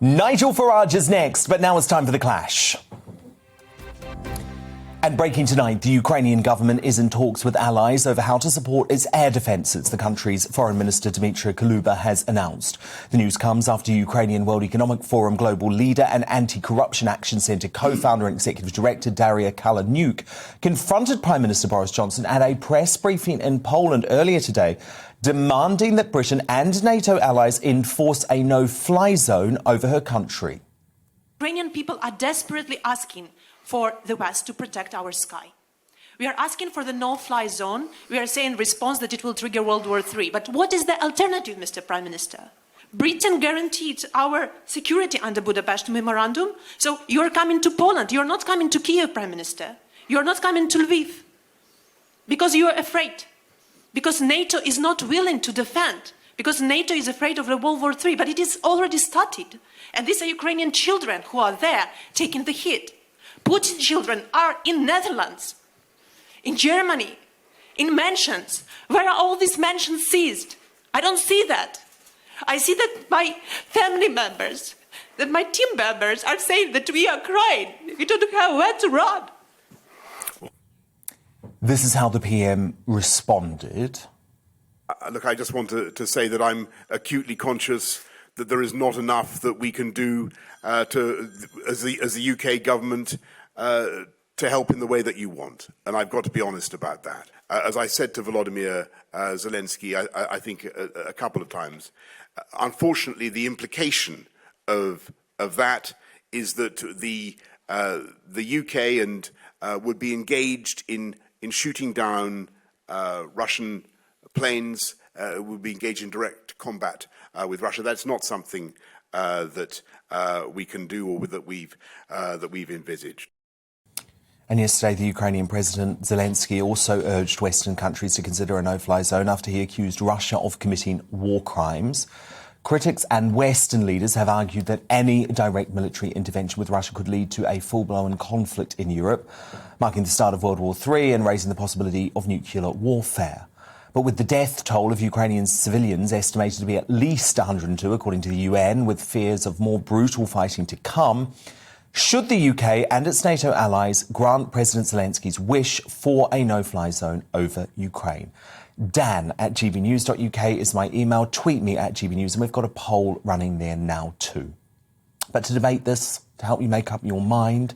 Nigel Farage is next, but now it's time for the clash. And breaking tonight, the Ukrainian government is in talks with allies over how to support its air defences, the country's Foreign Minister Dmytro Kuleba has announced. The news comes after Ukrainian World Economic Forum global leader and Anti-Corruption Action Centre co-founder and executive director Daria Kaleniuk confronted Prime Minister Boris Johnson at a press briefing in Poland earlier today, demanding that Britain and NATO allies enforce a no-fly zone over her country. Ukrainian people are desperately asking for the West to protect our sky. We are asking for the no-fly zone. We are saying in response that it will trigger World War III. But what is the alternative, Mr. Prime Minister? Britain guaranteed our security under Budapest Memorandum. So you're coming to Poland. You're not coming to Kiev, Prime Minister. You're not coming to Lviv because you are afraid. Because NATO is not willing to defend. Because NATO is afraid of the World War III. But it is already started. And these are Ukrainian children who are there taking the hit. Putin's children are in Netherlands, in Germany, in mansions. Where are all these mansions seized? I don't see that. I see that my family members, that my team members are saying that we are crying. We don't have where to run. This is how the PM responded. Look, I just want to say that I'm acutely conscious that there is not enough that we can do as the UK government to help in the way that you want. And I've got to be honest about that. As I said to Volodymyr Zelensky, I think a couple of times, unfortunately, the implication of that is that the UK and would be engaged in shooting down Russian planes, would be engaged in direct combat with Russia. That's not something that we can do or that we've envisaged. And yesterday, the Ukrainian President Zelensky also urged Western countries to consider a no-fly zone after he accused Russia of committing war crimes. Critics and Western leaders have argued that any direct military intervention with Russia could lead to a full-blown conflict in Europe, marking the start of World War III and raising the possibility of nuclear warfare. But with the death toll of Ukrainian civilians estimated to be at least 102, according to the UN, with fears of more brutal fighting to come, should the UK and its NATO allies grant President Zelensky's wish for a no-fly zone over Ukraine? Dan at gbnews.uk is my email. Tweet me at gbnews, and we've got a poll running there now too. But to debate this, to help you make up your mind,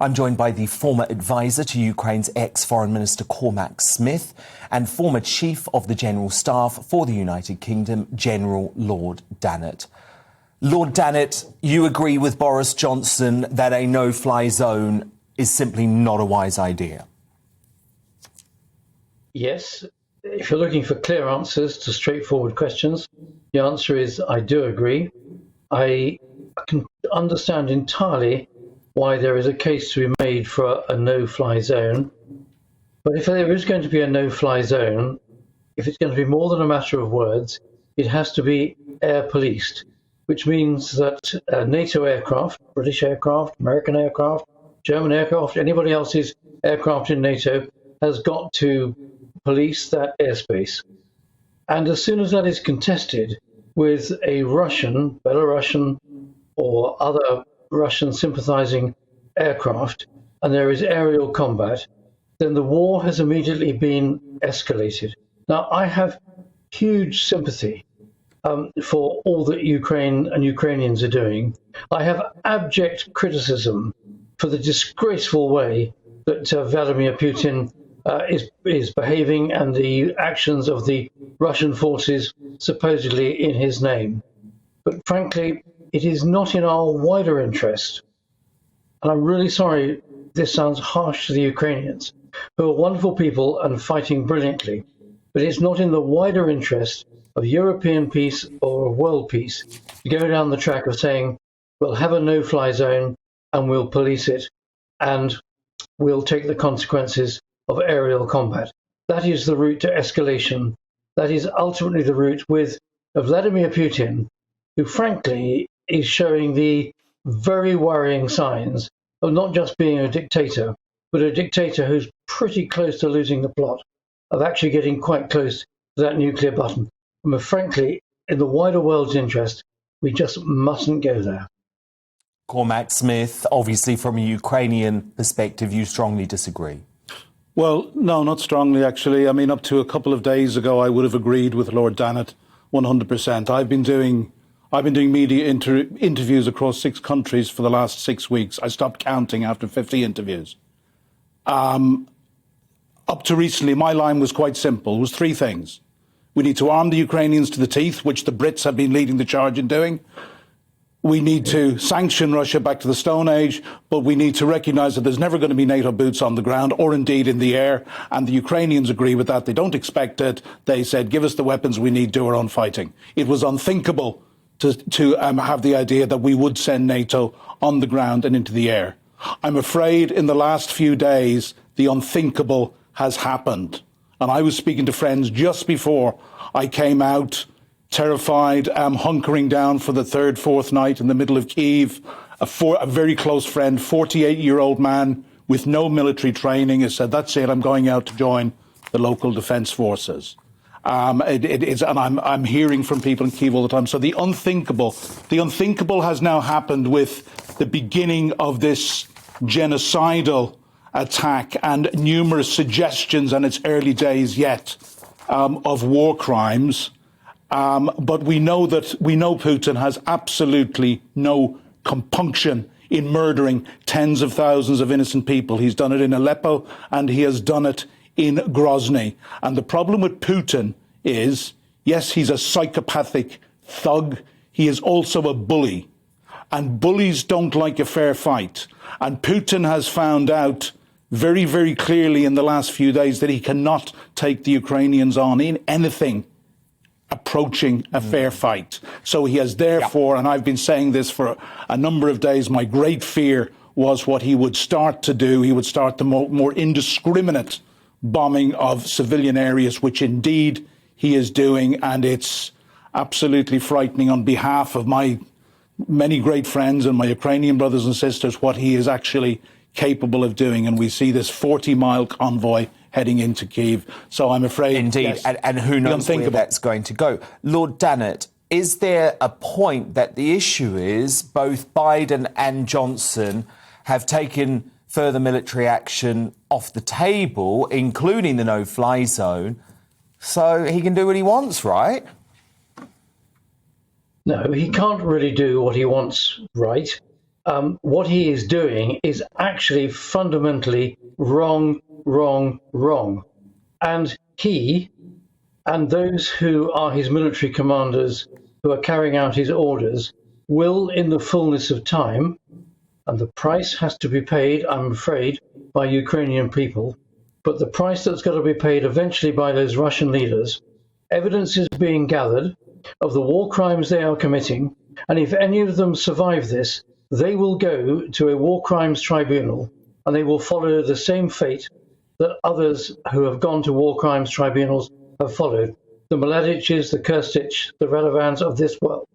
I'm joined by the former advisor to Ukraine's ex-Foreign Minister Cormac Smith and former Chief of the General Staff for the United Kingdom, General Lord Dannatt. Lord Dannatt, you agree with Boris Johnson that a no-fly zone is simply not a wise idea? Yes. If you're looking for clear answers to straightforward questions, the answer is I do agree. I can understand entirely why there is a case to be made for a no-fly zone. But if there is going to be a no-fly zone, if it's going to be more than a matter of words, it has to be air policed, which means that NATO aircraft, British aircraft, American aircraft, German aircraft, anybody else's aircraft in NATO has got to police that airspace. And as soon as that is contested with a Russian, Belarusian, or other Russian sympathizing aircraft, and there is aerial combat, then the war has immediately been escalated. Now, I have huge sympathy for all that Ukraine and Ukrainians are doing. I have abject criticism for the disgraceful way that Vladimir Putin is behaving and the actions of the Russian forces supposedly in his name. But frankly, it is not in our wider interest. And I'm really sorry this sounds harsh to the Ukrainians, who are wonderful people and fighting brilliantly. But it's not in the wider interest of European peace or world peace to go down the track of saying, we'll have a no-fly zone and we'll police it and we'll take the consequences of aerial combat. That is the route to escalation. That is ultimately the route with Vladimir Putin, who frankly is showing the very worrying signs of not just being a dictator, but a dictator who's pretty close to losing the plot, of actually getting quite close to that nuclear button. And frankly, in the wider world's interest, we just mustn't go there. Cormac Smith, obviously from a Ukrainian perspective, you strongly disagree. Well, no, not strongly, actually. I mean, up to a couple of days ago, I would have agreed with Lord Dannett 100%. I've been doing media interviews across 6 countries for the last 6 weeks. I stopped counting after 50 interviews. Up to recently, my line was quite simple. It was 3 things. We need to arm the Ukrainians to the teeth, which the Brits have been leading the charge in doing. We need to sanction Russia back to the Stone Age, but we need to recognise that there's never going to be NATO boots on the ground or indeed in the air. And the Ukrainians agree with that. They don't expect it. They said, give us the weapons we need, do our own fighting. It was unthinkable to have the idea that we would send NATO on the ground and into the air. I'm afraid in the last few days, the unthinkable has happened. And I was speaking to friends just before I came out, terrified, hunkering down for the 3rd, 4th night in the middle of Kyiv. A very close friend, 48-year-old man with no military training, has said, that's it, I'm going out to join the local defence forces. And I'm hearing from people in Kyiv all the time. So the unthinkable has now happened with the beginning of this genocidal attack and numerous suggestions, and it's early days yet, of war crimes. But we know Putin has absolutely no compunction in murdering tens of thousands of innocent people. He's done it in Aleppo and he has done it in Grozny. And the problem with Putin is, yes, he's a psychopathic thug. He is also a bully. And bullies don't like a fair fight. And Putin has found out very, very clearly in the last few days that he cannot take the Ukrainians on in anything approaching a fair fight. So he has therefore, and I've been saying this for a number of days, my great fear was what he would start to do. He would start the more indiscriminate bombing of civilian areas, which indeed he is doing. And it's absolutely frightening on behalf of my many great friends and my Ukrainian brothers and sisters what he is actually capable of doing. And we see this 40-mile convoy heading into Kyiv. So I'm afraid... Indeed, yes, and who knows where that's going to go. Lord Dannett, is there a point that the issue is both Biden and Johnson have taken further military action off the table, including the no-fly zone, so he can do what he wants, right? No, he can't really do what he wants, right? What he is doing is actually fundamentally wrong. And he and those who are his military commanders who are carrying out his orders will, in the fullness of time, and the price has to be paid, I'm afraid, by Ukrainian people, but the price that's got to be paid eventually by those Russian leaders, evidence is being gathered of the war crimes they are committing, and if any of them survive this, they will go to a war crimes tribunal and they will follow the same fate that others who have gone to war crimes tribunals have followed. The Mladics, the Kirstich, the Radovans of this world.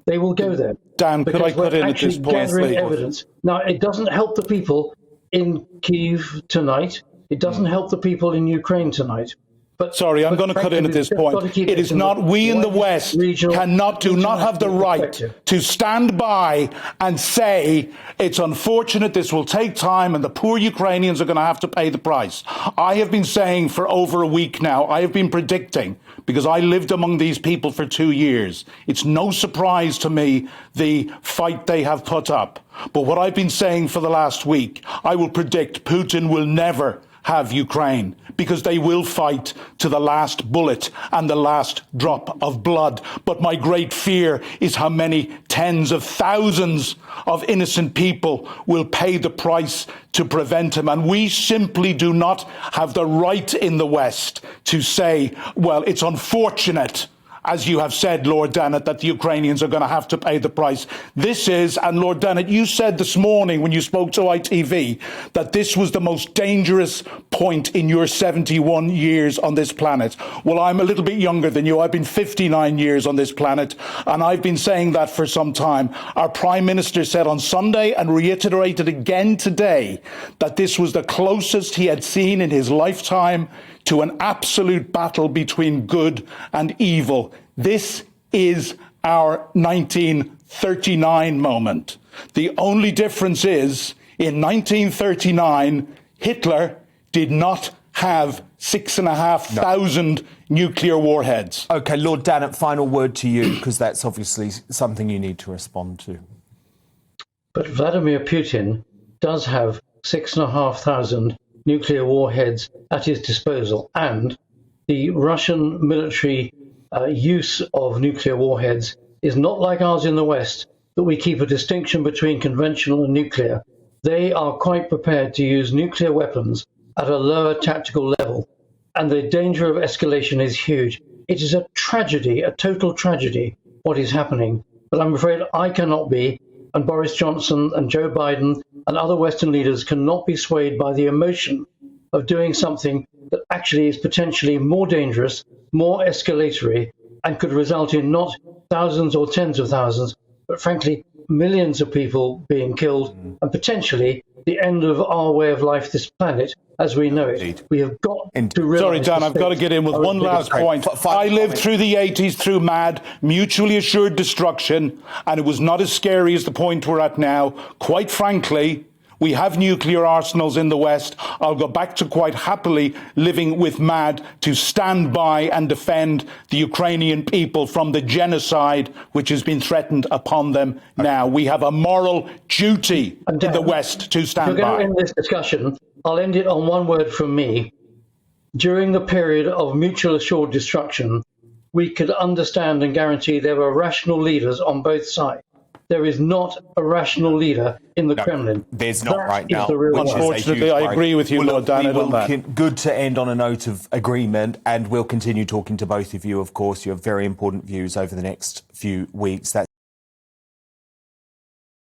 They will go there. Dan, could I cut in at this point? Gathering evidence. Now, it doesn't help the people in Kyiv tonight. It doesn't help the people in Ukraine tonight. But, sorry, I'm going to cut in at this point. It is not, we in the West do not have the right to stand by and say it's unfortunate, this will take time and the poor Ukrainians are going to have to pay the price. I have been saying for over a week now, I have been predicting, because I lived among these people for 2 years, it's no surprise to me the fight they have put up. But what I've been saying for the last week, I will predict Putin will never have Ukraine, because they will fight to the last bullet and the last drop of blood. But my great fear is how many tens of thousands of innocent people will pay the price to prevent him. And we simply do not have the right in the West to say, well, it's unfortunate, as you have said, Lord Dannett, that the Ukrainians are going to have to pay the price. This is, and Lord Dannett, you said this morning when you spoke to ITV that this was the most dangerous point in your 71 years on this planet. Well, I'm a little bit younger than you. I've been 59 years on this planet, and I've been saying that for some time. Our Prime Minister said on Sunday and reiterated again today that this was the closest he had seen in his lifetime to an absolute battle between good and evil. This is our 1939 moment. The only difference is, in 1939, Hitler did not have 6,500 nuclear warheads. OK, Lord Dannett, final word to you, because that's obviously something you need to respond to. But Vladimir Putin does have 6,500 nuclear warheads at his disposal, and the Russian military use of nuclear warheads is not like ours in the West, that we keep a distinction between conventional and nuclear. They are quite prepared to use nuclear weapons at a lower tactical level, and the danger of escalation is huge. It is a tragedy, a total tragedy, what is happening. But I'm afraid I cannot be, and Boris Johnson and Joe Biden and other Western leaders cannot be swayed by the emotion of doing something that actually is potentially more dangerous, more escalatory, and could result in not thousands or tens of thousands, but frankly, millions of people being killed, and potentially the end of our way of life, this planet, as we know it. We have got to realize... Sorry, Dan, I've got to get in with one last point. I lived through the 80s through mad, mutually assured destruction, and it was not as scary as the point we're at now. Quite frankly, we have nuclear arsenals in the West. I'll go back to quite happily living with MAD to stand by and defend the Ukrainian people from the genocide which has been threatened upon them now. We have a moral duty in the West to stand by. If we're going to end this discussion, I'll end it on one word from me. During the period of mutual assured destruction, we could understand and guarantee there were rational leaders on both sides. There is not a rational leader in the Kremlin. There's not right now. Unfortunately, I agree with you, Lord Dannett, on that. Good to end on a note of agreement, and we'll continue talking to both of you, of course. You have very important views over the next few weeks. That's